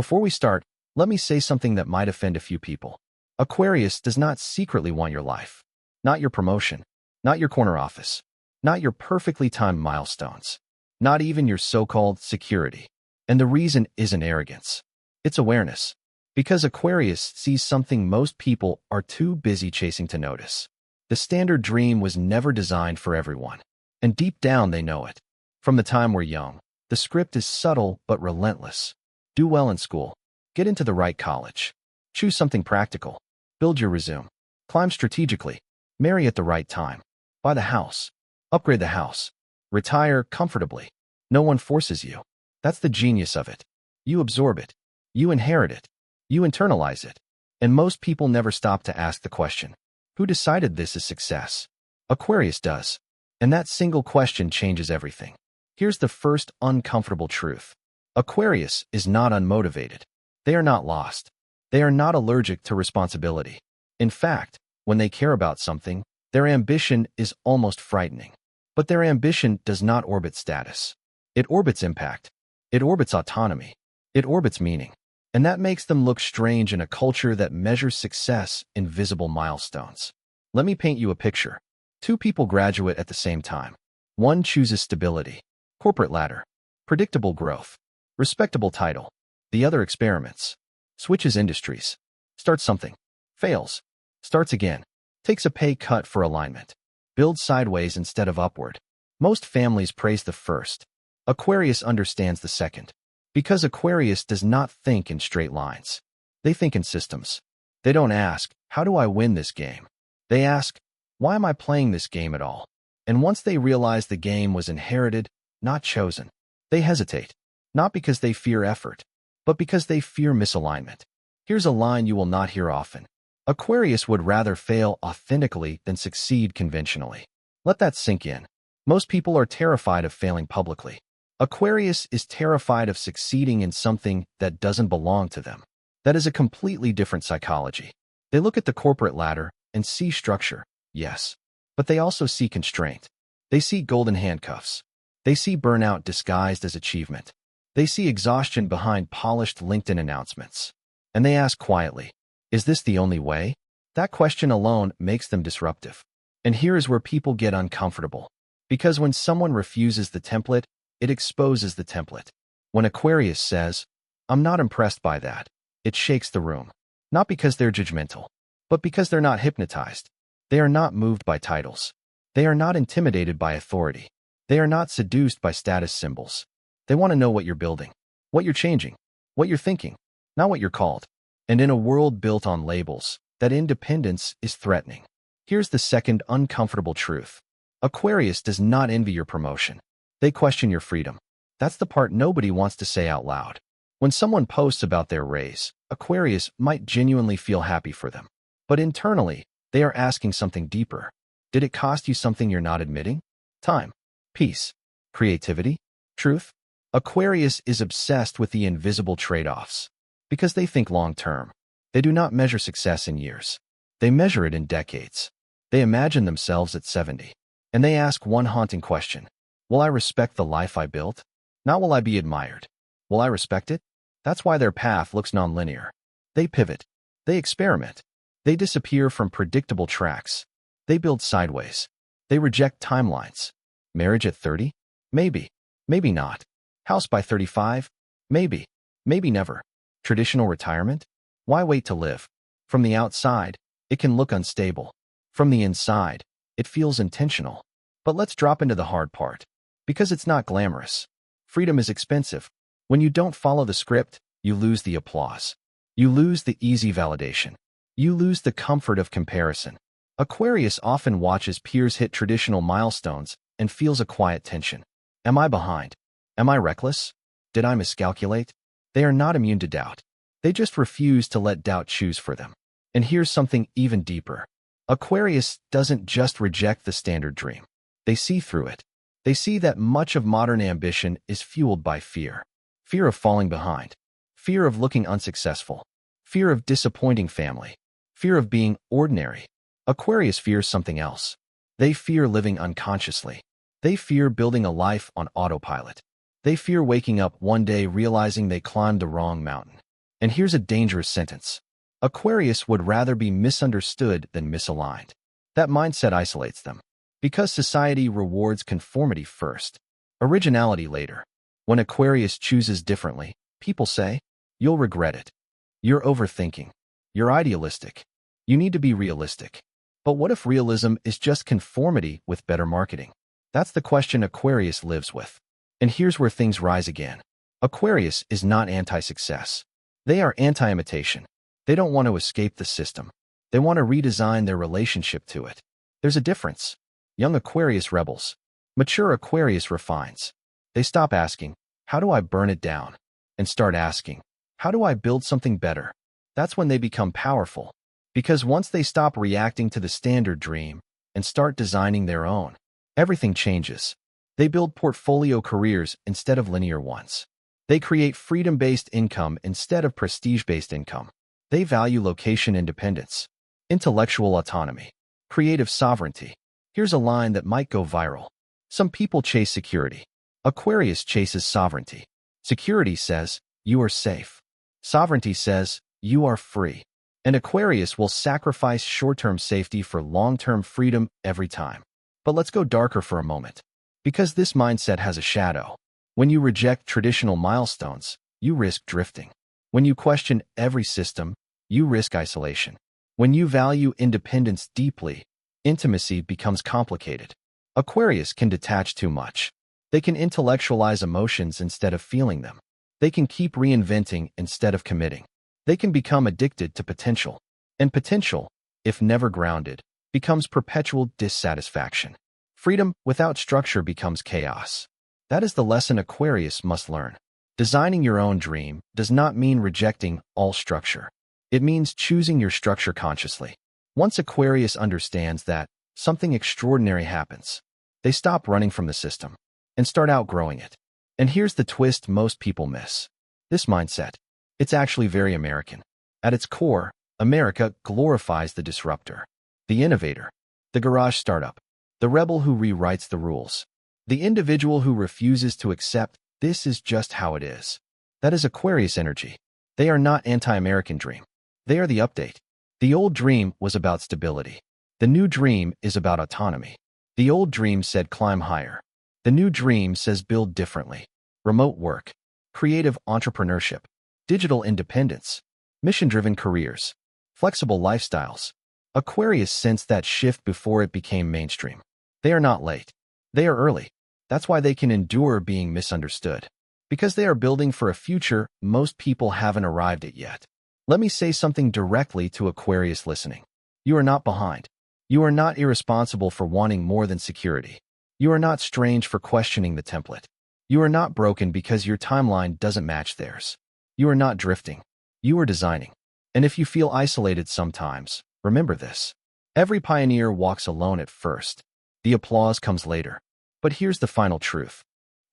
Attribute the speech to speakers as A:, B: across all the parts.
A: Before we start, let me say something that might offend a few people. Aquarius does not secretly want your life. Not your promotion. Not your corner office. Not your perfectly timed milestones. Not even your so-called security. And the reason isn't arrogance. It's awareness. Because Aquarius sees something most people are too busy chasing to notice. The standard dream was never designed for everyone. And deep down they know it. From the time we're young, the script is subtle but relentless. Do well in school. Get into the right college. Choose something practical. Build your resume. Climb strategically. Marry at the right time. Buy the house. Upgrade the house. Retire comfortably. No one forces you. That's the genius of it. You absorb it. You inherit it. You internalize it. And most people never stop to ask the question, who decided this is success? Aquarius does. And that single question changes everything. Here's the first uncomfortable truth. Aquarius is not unmotivated. They are not lost. They are not allergic to responsibility. In fact, when they care about something, their ambition is almost frightening. But their ambition does not orbit status. It orbits impact. It orbits autonomy. It orbits meaning. And that makes them look strange in a culture that measures success in visible milestones. Let me paint you a picture. Two people graduate at the same time. One chooses stability, corporate ladder, predictable growth, respectable title. The other experiments, switches industries, starts something, fails, starts again, takes a pay cut for alignment, builds sideways instead of upward. Most families praise the first. Aquarius understands the second. Because Aquarius does not think in straight lines. They think in systems. They don't ask, how do I win this game? They ask, why am I playing this game at all? And once they realize the game was inherited, not chosen, they hesitate. Not because they fear effort, but because they fear misalignment. Here's a line you will not hear often. Aquarius would rather fail authentically than succeed conventionally. Let that sink in. Most people are terrified of failing publicly. Aquarius is terrified of succeeding in something that doesn't belong to them. That is a completely different psychology. They look at the corporate ladder and see structure, yes. But they also see constraint. They see golden handcuffs. They see burnout disguised as achievement. They see exhaustion behind polished LinkedIn announcements. And they ask quietly, is this the only way? That question alone makes them disruptive. And here is where people get uncomfortable. Because when someone refuses the template, it exposes the template. When Aquarius says, I'm not impressed by that, it shakes the room. Not because they're judgmental, but because they're not hypnotized. They are not moved by titles. They are not intimidated by authority. They are not seduced by status symbols. They want to know what you're building, what you're changing, what you're thinking, not what you're called. And in a world built on labels, that independence is threatening. Here's the second uncomfortable truth. Aquarius does not envy your promotion. They question your freedom. That's the part nobody wants to say out loud. When someone posts about their raise, Aquarius might genuinely feel happy for them. But internally, they are asking something deeper. Did it cost you something you're not admitting? Time, peace, creativity, truth? Aquarius is obsessed with the invisible trade-offs. Because they think long-term. They do not measure success in years. They measure it in decades. They imagine themselves at 70. And they ask one haunting question. Will I respect the life I built? Not will I be admired. Will I respect it? That's why their path looks nonlinear. They pivot. They experiment. They disappear from predictable tracks. They build sideways. They reject timelines. Marriage at 30? Maybe. Maybe not. House by 35? Maybe. Maybe never. Traditional retirement? Why wait to live? From the outside, it can look unstable. From the inside, it feels intentional. But let's drop into the hard part. Because it's not glamorous. Freedom is expensive. When you don't follow the script, you lose the applause. You lose the easy validation. You lose the comfort of comparison. Aquarius often watches peers hit traditional milestones and feels a quiet tension. Am I behind? Am I reckless? Did I miscalculate? They are not immune to doubt. They just refuse to let doubt choose for them. And here's something even deeper. Aquarius doesn't just reject the standard dream. They see through it. They see that much of modern ambition is fueled by fear. Fear of falling behind. Fear of looking unsuccessful. Fear of disappointing family. Fear of being ordinary. Aquarius fears something else. They fear living unconsciously. They fear building a life on autopilot. They fear waking up one day realizing they climbed the wrong mountain. And here's a dangerous sentence. Aquarius would rather be misunderstood than misaligned. That mindset isolates them. Because society rewards conformity first, originality later. When Aquarius chooses differently, people say, "You'll regret it. You're overthinking. You're idealistic. You need to be realistic." But what if realism is just conformity with better marketing? That's the question Aquarius lives with. And here's where things rise again. Aquarius is not anti-success. They are anti-imitation. They don't want to escape the system. They want to redesign their relationship to it. There's a difference. Young Aquarius rebels. Mature Aquarius refines. They stop asking, "How do I burn it down?" and start asking, "How do I build something better?" That's when they become powerful. Because once they stop reacting to the standard dream and start designing their own, everything changes. They build portfolio careers instead of linear ones. They create freedom-based income instead of prestige-based income. They value location independence, intellectual autonomy, creative sovereignty. Here's a line that might go viral. Some people chase security. Aquarius chases sovereignty. Security says, "You are safe." Sovereignty says, "You are free." And Aquarius will sacrifice short-term safety for long-term freedom every time. But let's go darker for a moment. Because this mindset has a shadow. When you reject traditional milestones, you risk drifting. When you question every system, you risk isolation. When you value independence deeply, intimacy becomes complicated. Aquarius can detach too much. They can intellectualize emotions instead of feeling them. They can keep reinventing instead of committing. They can become addicted to potential. And potential, if never grounded, becomes perpetual dissatisfaction. Freedom without structure becomes chaos. That is the lesson Aquarius must learn. Designing your own dream does not mean rejecting all structure. It means choosing your structure consciously. Once Aquarius understands that, something extraordinary happens. They stop running from the system and start outgrowing it. And here's the twist most people miss. This mindset, it's actually very American. At its core, America glorifies the disruptor, the innovator, the garage startup, the rebel who rewrites the rules, the individual who refuses to accept this is just how it is. That is Aquarius energy. They are not anti-American dream. They are the update. The old dream was about stability. The new dream is about autonomy. The old dream said climb higher. The new dream says build differently. Remote work, creative entrepreneurship, digital independence, mission-driven careers, flexible lifestyles. Aquarius sensed that shift before it became mainstream. They are not late. They are early. That's why they can endure being misunderstood. Because they are building for a future most people haven't arrived at yet. Let me say something directly to Aquarius listening. You are not behind. You are not irresponsible for wanting more than security. You are not strange for questioning the template. You are not broken because your timeline doesn't match theirs. You are not drifting. You are designing. And if you feel isolated sometimes, remember this. Every pioneer walks alone at first. The applause comes later. But here's the final truth.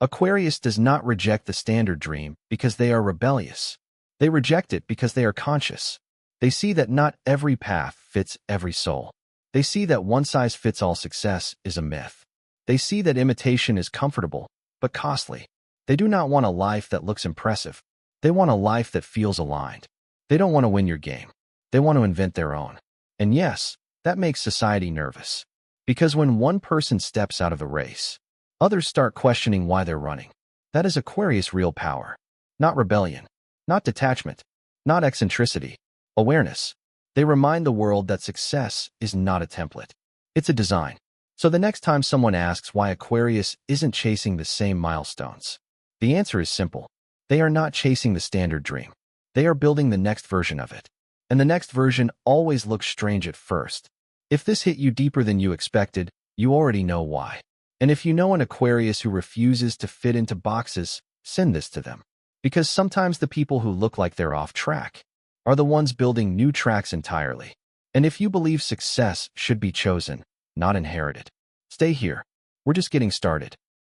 A: Aquarius does not reject the standard dream because they are rebellious. They reject it because they are conscious. They see that not every path fits every soul. They see that one-size-fits-all success is a myth. They see that imitation is comfortable, but costly. They do not want a life that looks impressive. They want a life that feels aligned. They don't want to win your game. They want to invent their own. And yes, that makes society nervous. Because when one person steps out of the race, others start questioning why they're running. That is Aquarius' real power. Not rebellion, not detachment, not eccentricity, awareness. They remind the world that success is not a template. It's a design. So the next time someone asks why Aquarius isn't chasing the same milestones, the answer is simple. They are not chasing the standard dream. They are building the next version of it. And the next version always looks strange at first. If this hit you deeper than you expected, you already know why. And if you know an Aquarius who refuses to fit into boxes, send this to them. Because sometimes the people who look like they're off track are the ones building new tracks entirely. And if you believe success should be chosen, not inherited, stay here. We're just getting started.